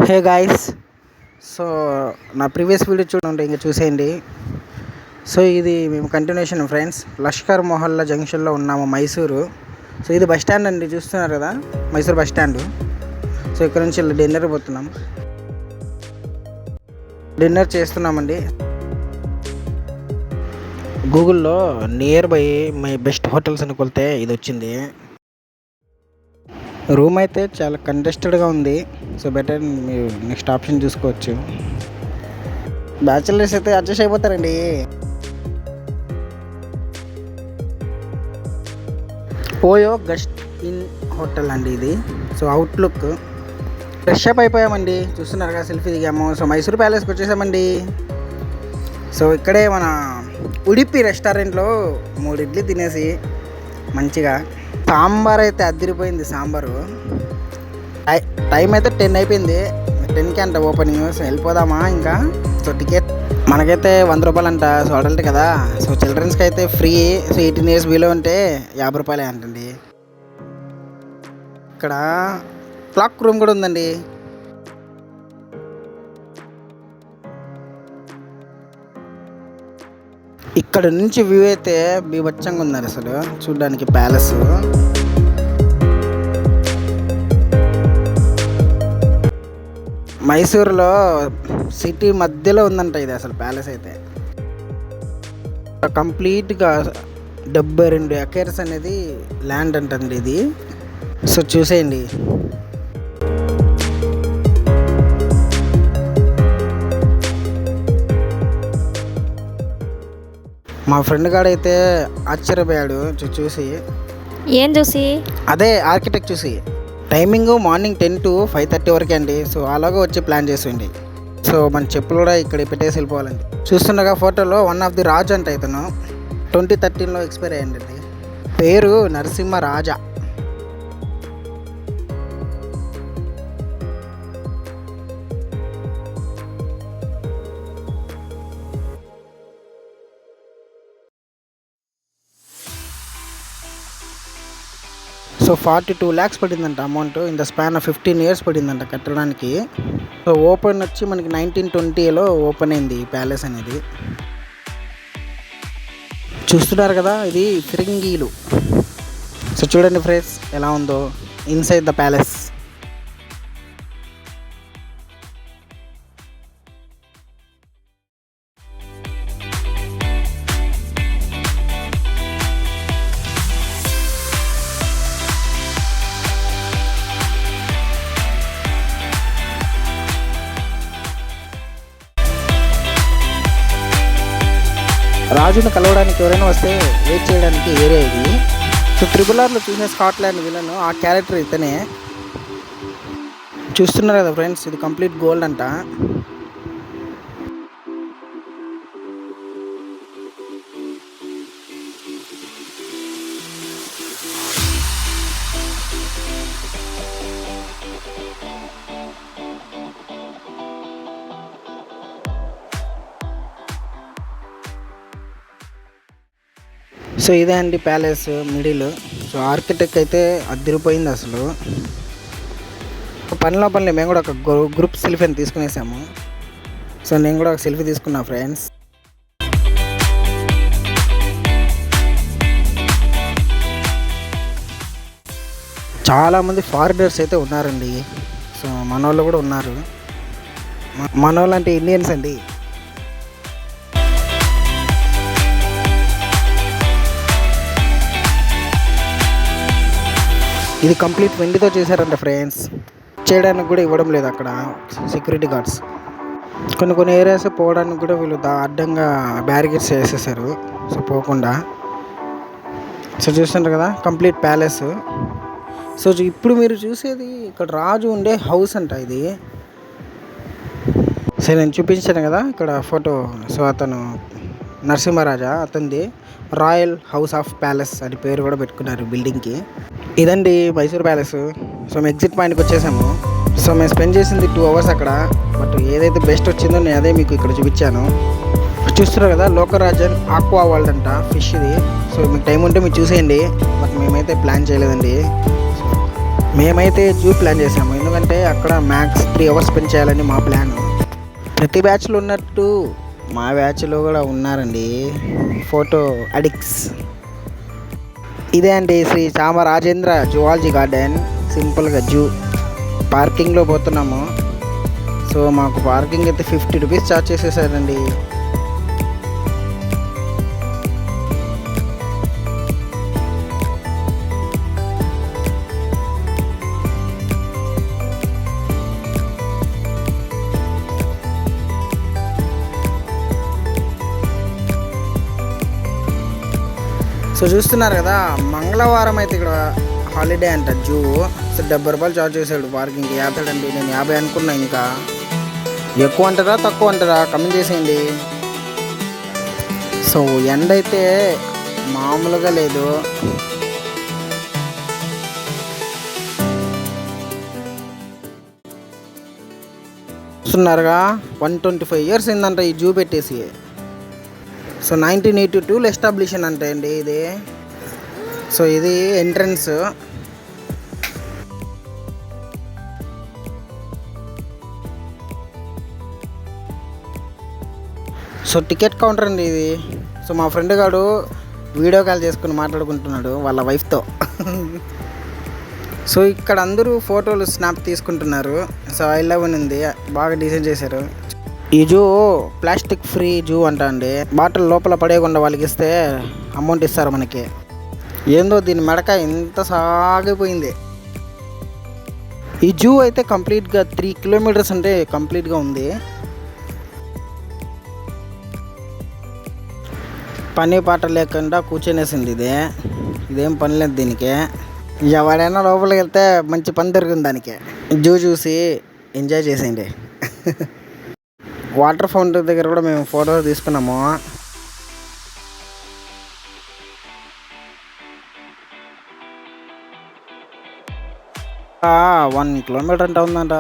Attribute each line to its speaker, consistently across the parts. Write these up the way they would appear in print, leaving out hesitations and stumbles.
Speaker 1: Hey guys, so నా previous video చూడండి, ఇంకా చూసేయండి. సో ఇది మేము కంటిన్యూషన్ ఫ్రెండ్స్. లష్కర్ మొహల్లా జంక్షన్లో ఉన్నాము, మైసూరు. సో ఇది బస్ స్టాండ్ అండి, చూస్తున్నారు కదా, మైసూరు బస్ స్టాండ్. సో ఇక్కడ నుంచి డిన్నర్ పోతున్నాం, డిన్నర్ చేస్తున్నామండి. గూగుల్లో near by my best hotels అని కొలితే ఇది వచ్చింది. రూమ్ అయితే చాలా కంటెస్టెడ్గా ఉంది. సో బెటర్ మీరు నెక్స్ట్ ఆప్షన్ చూసుకోవచ్చు. బ్యాచిలర్స్ అయితే అడ్జస్ట్ అయిపోతారండి. పోయో గెస్ట్ ఇన్ హోటల్ అండి ఇది. సో అవుట్లుక్ ఫ్రెష్ అప్ అయిపోయామండి, చూస్తున్నారు కదా, సెల్ఫీ దిగాము. సో మైసూర్ ప్యాలెస్కి వచ్చేసామండి. సో ఇక్కడే మన ఉడిపి రెస్టారెంట్లో 3 ఇడ్లీ తినేసి మంచిగా, సాంబార్ అయితే అదిరిపోయింది. సాంబారు టైం అయితే 10 అయిపోయింది, 10కి అంట ఓపెనింగ్. సో వెళ్ళిపోదామా ఇంకా. సో టికెట్ మనకైతే 100 రూపాయలు అంట. సో అడల్ట్ కదా, సో చిల్డ్రన్స్కి అయితే ఫ్రీ. సో 18 ఇయర్స్ బిలో ఉంటే 50 రూపాయలే అంటండి. ఇక్కడ క్లాక్ రూమ్ కూడా ఉందండి. ఇక్కడ నుంచి వ్యూ అయితే బీభత్సంగా ఉన్నారు అసలు చూడడానికి. ప్యాలెస్ మైసూరులో సిటీ మధ్యలో ఉందంట ఇది అసలు ప్యాలెస్ అయితే. కంప్లీట్గా 72 ఎకర్స్ అనేది ల్యాండ్ అంటండి ఇది. సో చూసేయండి. మా ఫ్రెండ్ గాడైతే ఆశ్చర్యపోయాడు చూసి.
Speaker 2: ఏం చూసి?
Speaker 1: అదే ఆర్కిటెక్ట్ చూసి. టైమింగ్ మార్నింగ్ 10 to 5:30 వరకే అండి. సో అలాగే వచ్చి ప్లాన్ చేసేయండి. సో మన చెప్పులు కూడా ఇక్కడ పెట్టేసి వెళ్ళిపోవాలండి. చూస్తుండగా ఫోటోలో వన్ ఆఫ్ ది రాజు అంట ఇతను. 2013లో ఎక్స్పైర్ అయ్యండి. పేరు నరసింహరాజా. సో 42 lakhs పడిందంట amount. In the span of 15 years పడిందంట కట్టడానికి. సో ఓపెన్ వచ్చి మనకి 1920లో ఓపెన్ అయింది ఈ ప్యాలెస్ అనేది. చూస్తున్నారు కదా, ఇది ఫిరంగీలు. సో చూడండి ఫ్రెండ్స్ ఎలా ఉందో ఇన్సైడ్ ద ప్యాలెస్. రాజును కలవడానికి ఎవరైనా వస్తే వెయిట్ చేయడానికి ఏరియా ఇది. సో RRRలో చూసే స్కాట్లాండ్ విలను ఆ క్యారెక్టర్ ఇతనే. చూస్తున్నారు కదా ఫ్రెండ్స్, ఇది కంప్లీట్ గోల్డ్ అంట. సో ఇదే అండి ప్యాలెస్ మిడిల్. సో ఆర్కిటెక్ట్ అయితే అదిరిపోయింది అసలు. పనిలో మేము కూడా ఒక గ్రూప్ సెల్ఫీని తీసుకునేసాము. సో నేను కూడా ఒక సెల్ఫీ తీసుకున్నా ఫ్రెండ్స్. చాలామంది ఫారినర్స్ అయితే ఉన్నారండి. సో మనోళ్ళు కూడా ఉన్నారు. మనోళ్ళు అంటే ఇండియన్స్ అండి. ఇది కంప్లీట్ వెండితో చేశారంట ఫ్రెండ్స్. చేయడానికి కూడా ఇవ్వడం లేదు అక్కడ సెక్యూరిటీ గార్డ్స్. కొన్ని ఏరియాస్ పోవడానికి కూడా వీళ్ళు అడ్డంగా బ్యారికేడ్స్ వేసేసారు, సో పోకుండా. సో చూస్తుంటారు కదా కంప్లీట్ ప్యాలెస్. సో ఇప్పుడు మీరు చూసేది ఇక్కడ రాజు ఉండే హౌస్ అంట ఇది. సో నేను చూపించాను కదా ఇక్కడ ఫోటో. సో అతను నరసింహరాజా, అతనిది రాయల్ హౌస్ ఆఫ్ ప్యాలెస్ అని పేరు కూడా పెట్టుకున్నారు బిల్డింగ్కి. ఇదండి మైసూర్ ప్యాలెస్. సో మేము ఎగ్జిట్ పాయింట్కి వచ్చేసాము. సో మేము స్పెండ్ చేసింది 2 hours అక్కడ. బట్ ఏదైతే బెస్ట్ వచ్చిందో నేను అదే మీకు ఇక్కడ చూపించాను. చూస్తున్నారు కదా, లోకరాజన్ ఆక్వా వరల్డ్ అంట, ఫిష్ ఇది. సో మీకు టైం ఉంటే మీరు చూసేయండి. బట్ మేమైతే ప్లాన్ చేయలేదండి. మేమైతే జూ ప్లాన్ చేసాము, ఎందుకంటే అక్కడ మ్యాక్స్ 3 hours స్పెండ్ చేయాలని మా ప్లాన్. ప్రతి బ్యాచ్లో ఉన్నట్టు మా బ్యాచ్లో కూడా ఉన్నారండి ఫోటో అడిక్ట్స్. ఇదే అండి శ్రీ చామరాజేంద్ర జువాలజీ గార్డెన్, సింపుల్గా జూ. పార్కింగ్లో పోతున్నాము. సో మాకు పార్కింగ్ అయితే 50 రూపీస్ ఛార్జ్ చేసేసారండి. సో చూస్తున్నారు కదా, మంగళవారం అయితే ఇక్కడ హాలిడే అంట జూ. సో 70 రూపాయలు ఛార్జ్ చేశాడు పార్కింగ్కి. యాతాడండి, నేను 50 అనుకున్నా. ఇంకా ఎక్కువ అంటారా తక్కువ అంటారా కమెంట్ చేసేయండి. సో ఎండ అయితే మామూలుగా లేదు. చూస్తున్నారుగా, 125 years అయిందంట ఈ జూ పెట్టేసి. సో 1982లో ఎస్టాబ్లిషన్ అంటే అండి ఇది. సో ఇది ఎంట్రన్స్. సో టికెట్ కౌంటర్ అండి ఇది. సో మా ఫ్రెండ్ గారు వీడియో కాల్ చేసుకుని మాట్లాడుకుంటున్నాడు వాళ్ళ వైఫ్తో. సో ఇక్కడ అందరూ ఫోటోలు స్నాప్ తీసుకుంటున్నారు. సో I love ఉంది, బాగా డిజైన్ చేశారు. ఈ జూ ప్లాస్టిక్ ఫ్రీ జూ అంట అండి. బాటిల్ లోపల పడేయకుండా వాళ్ళకి ఇస్తే అమౌంట్ ఇస్తారు మనకి. ఏందో దీని మెడక ఇంత సాగిపోయింది. ఈ జూ అయితే కంప్లీట్గా 3 kilometers అంటే కంప్లీట్గా ఉంది. పని పాట లేకుండా కూర్చొనేసింది ఇదేం పని లేదు దీనికి. ఎవడైనా లోపలికి వెళ్తే మంచి పని దొరికింది దానికి. జూ చూసి ఎంజాయ్ చేసేయండి. వాటర్ ఫౌంటైన్ దగ్గర కూడా మేము ఫోటో తీసుకున్నాము. 1 kilometer అంటే ఉందంట.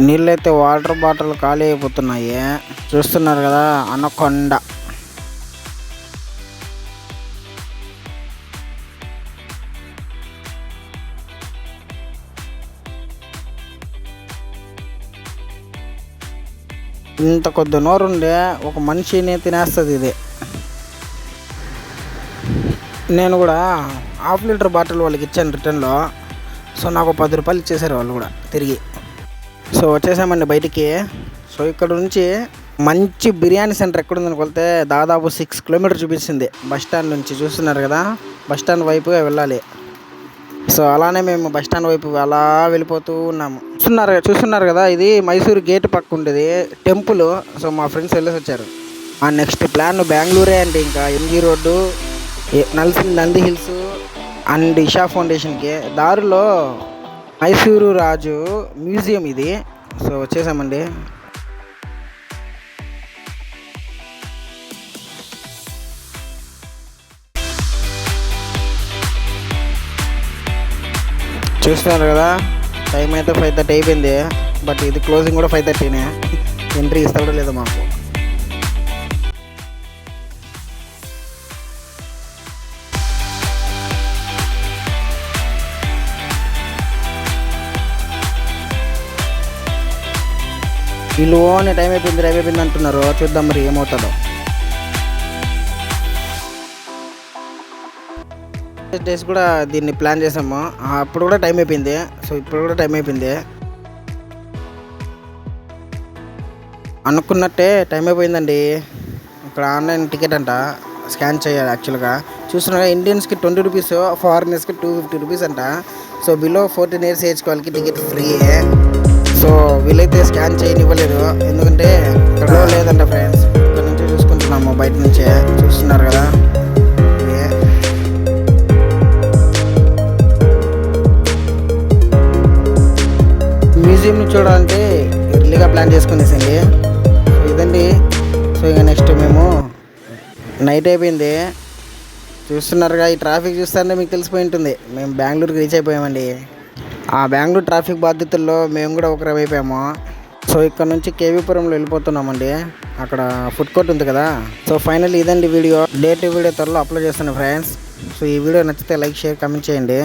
Speaker 1: నీళ్ళైతే వాటర్ బాటిల్ ఖాళీ అయిపోతున్నాయి. చూస్తున్నారు కదా, అనకొండ. ఇంత కొద్ది నోరుండే ఒక మనిషిని తినేస్తుంది ఇది. నేను కూడా 1/2 లీటర్ బాటిల్ వాళ్ళకి ఇచ్చాను రిటర్న్లో. సో నాకు 10 రూపాయలు ఇచ్చేసారు వాళ్ళు కూడా తిరిగి. సో వచ్చేసామండి బయటికి. సో ఇక్కడ నుంచి మంచి బిర్యానీ సెంటర్ ఎక్కడుందని కొలితే దాదాపు 6 kilometers చూపిస్తుంది బస్ స్టాండ్ నుంచి. చూస్తున్నారు కదా, బస్ స్టాండ్ వైపుగా వెళ్ళాలి. సో అలానే మేము బస్ స్టాండ్ వైపు అలా వెళ్ళిపోతూ ఉన్నాము. చూస్తున్నారు కదా, ఇది మైసూరు గేట్ పక్క ఉండేది టెంపుల్. సో మా ఫ్రెండ్స్ వెళ్ళేసి వచ్చారు. ఆ నెక్స్ట్ ప్లాన్ బెంగళూరే అండి. ఇంకా MG road, Nandi hills and Isha ఫౌండేషన్కి దారిలో మైసూరు రాజు మ్యూజియం ఇది. సో వచ్చేసామండి. చూస్తున్నారు కదా, టైం అయితే 5:30 అయిపోయింది. బట్ ఇది క్లోజింగ్ కూడా 5:30నే. ఎంట్రీ ఇస్తాడో లేదో మాకు. వీళ్ళు ఓన్ టైం అయిపోయింది అంటున్నారు. చూద్దాం మరి ఏమవుతుందో. డేస్ కూడా దీన్ని ప్లాన్ చేసాము. అప్పుడు కూడా టైం అయిపోయింది. సో ఇప్పుడు కూడా టైం అయిపోయింది. అనుకున్నట్టే టైం అయిపోయిందండి. ఇక్కడ ఆన్లైన్ టికెట్ అంట, స్కాన్ చేయాలి యాక్చువల్గా. చూస్తున్నారా, ఇండియన్స్కి 20 రూపీస్, ఫారినర్స్కి 250 రూపీస్ అంట. సో బిలో 14 years ఏజ్ వాళ్ళకి టికెట్ ఫ్రీ. సో వీళ్ళైతే స్కాన్ చేయనివ్వలేదు, ఎందుకంటే ఇక్కడ లేదంట ఫ్రెండ్స్. ఇక్కడ నుంచి చూసుకుంటున్నాము బయట నుంచే. చూస్తున్నారు కదా, మ్యూజియంని చూడాలంటే ఎర్లీగా ప్లాన్ చేసుకునేసండి. ఇదండి. సో ఇక నెక్స్ట్ మేము నైట్ అయిపోయింది. చూస్తున్నారుగా, ఈ ట్రాఫిక్ చూస్తారంటే మీకు తెలిసిపోయి ఉంటుంది మేము బెంగళూరుకి రీచ్ అయిపోయామండి. ఆ బెంగళూరు ట్రాఫిక్ బాధ్యతల్లో మేము కూడా ఒకరం అయిపోయాము. సో ఇక్కడ నుంచి కేవీపురంలో వెళ్ళిపోతున్నామండి. అక్కడ ఫుడ్ కోర్ట్ ఉంది కదా. సో ఫైనల్ ఇదండి వీడియో. వీడియో త్వరలో అప్లోడ్ చేస్తాను ఫ్రెండ్స్. సో ఈ వీడియో నచ్చితే లైక్, షేర్, కామెంట్ చేయండి.